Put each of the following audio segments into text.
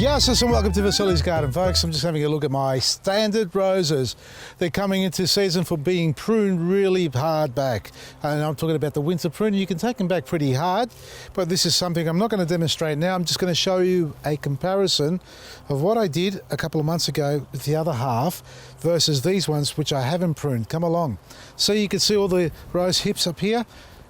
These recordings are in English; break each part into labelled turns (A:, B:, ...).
A: Yes, and welcome to Vasili's Garden, folks. I'm just having a look at my standard roses. They're coming into season for being pruned really hard back. And I'm talking about the winter prune. You can take them back pretty hard, but this is something I'm not going to demonstrate now. I'm just going to show you a comparison of what I did a couple of months ago with the other half versus these ones, which I haven't pruned. Come along. So you can see all the rose hips up here.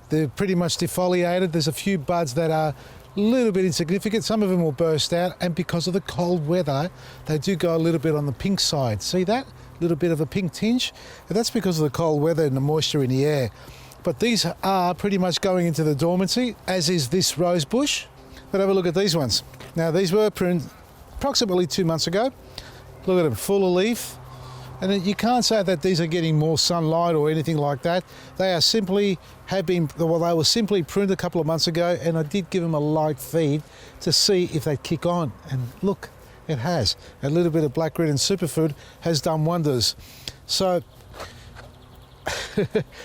A: They're pretty much defoliated. There's a few buds that are a little bit insignificant. Some of them will burst out, and because of the cold weather they do go a little bit on the pink side. See that? A little bit of a pink tinge, and that's because of the cold weather and the moisture in the air. But these are pretty much going into the dormancy, as is this rose bush. But have a look at these ones. Now these were pruned approximately 2 months ago. Look at them, full of leaf. And you can't say that these are getting more sunlight or anything like that. They are simply they were simply pruned a couple of months ago, and I did give them a light feed to see if they'd kick on. And look, it has. A little bit of black grit and superfood has done wonders. So,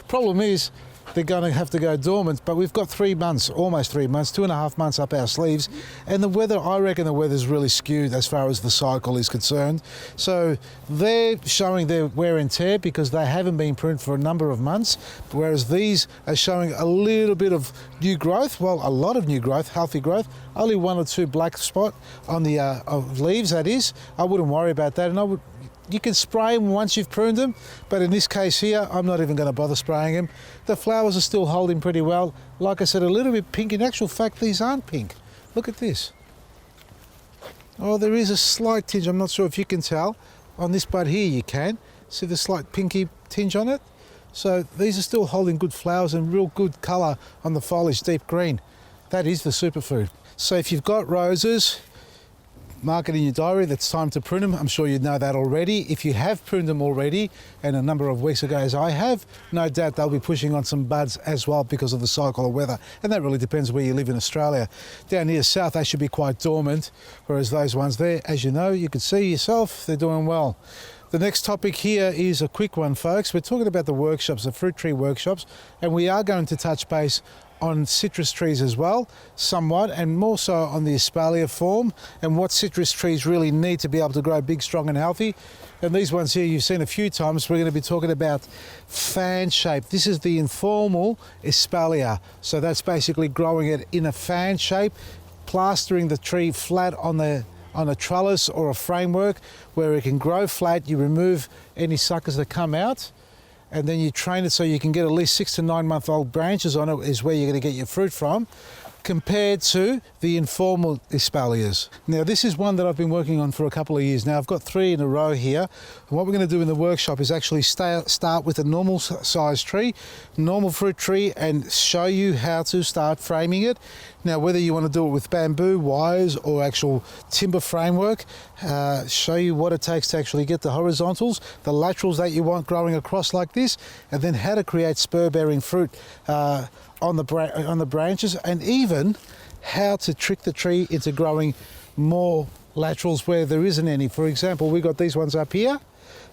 A: problem is, they're going to have to go dormant, but we've got 3 months, almost 3 months, 2.5 months up our sleeves, and the weather, I reckon the weather's really skewed as far as the cycle is concerned. So they're showing their wear and tear because they haven't been pruned for a number of months, whereas these are showing a little bit of new growth, well, a lot of new growth, healthy growth, only 1 or 2 black spot on the of leaves, that is. I wouldn't worry about that, and you can spray them once you've pruned them, but in this case here, I'm not even going to bother spraying them. The flowers are still holding pretty well. Like I said, a little bit pink. In actual fact, these aren't pink. Look at this. Oh, there is a slight tinge. I'm not sure if you can tell. On this bud here, you can. See the slight pinky tinge on it? So these are still holding good flowers and real good colour on the foliage, deep green. That is the superfood. So if you've got roses, mark it in your diary, that's time to prune them. I'm sure you know that already. If you have pruned them already, and a number of weeks ago as I have, no doubt they'll be pushing on some buds as well because of the cycle of weather. And that really depends where you live in Australia. Down here south, they should be quite dormant, whereas those ones there, as you know, you can see yourself, they're doing well. The next topic here is a quick one, folks. We're talking about the workshops, the fruit tree workshops, and we are going to touch base on citrus trees as well, somewhat, and more so on the Espaliered form and what citrus trees really need to be able to grow big, strong and healthy. And these ones here you've seen a few times. We're going to be talking about fan shape. This is the informal Espalier. So that's basically growing it in a fan shape, plastering the tree flat on a trellis or a framework where it can grow flat. You remove any suckers that come out, and then you train it so you can get at least 6 to 9 month old branches on it, is where you're going to get your fruit from, compared to the informal espaliers. Now this is one that I've been working on for a couple of years now. I've got 3 in a row here, and what we're going to do in the workshop is actually start with a normal size tree, normal fruit tree, and show you how to start framing it. Now whether you want to do it with bamboo, wires or actual timber framework, show you what it takes to actually get the horizontals, the laterals that you want growing across like this, and then how to create spur bearing fruit on the branches, and even how to trick the tree into growing more laterals where there isn't any. For example, we've got these ones up here,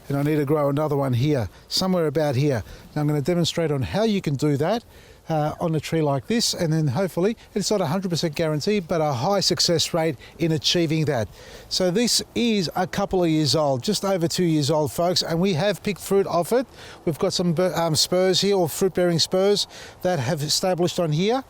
A: and I need to grow another one here, somewhere about here. Now I'm going to demonstrate on how you can do that on a tree like this, and then hopefully, it's not 100% guarantee, but a high success rate in achieving that. So this is a couple of years old, just over 2 years old, folks, and we have picked fruit off it. We've got some spurs here, or fruit-bearing spurs, that have established on here.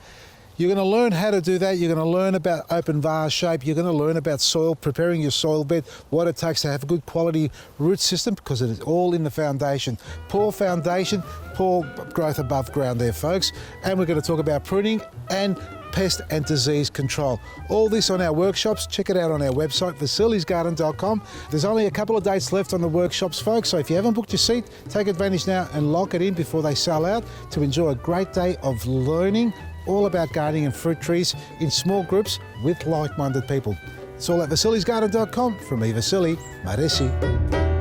A: You're going to learn how to do that. You're going to learn about open vase shape. You're going to learn about soil, preparing your soil bed, what it takes to have a good quality root system, because it is all in the foundation. Poor foundation, poor growth above ground there, folks. And we're going to talk about pruning and pest and disease control. All this on our workshops. Check it out on our website, vasilisgarden.com. There's only a couple of dates left on the workshops, folks, so if you haven't booked your seat, take advantage now and lock it in before they sell out, to enjoy a great day of learning all about gardening and fruit trees in small groups with like-minded people. It's all at vasilisgarden.com. From me, Vasili, Maresi.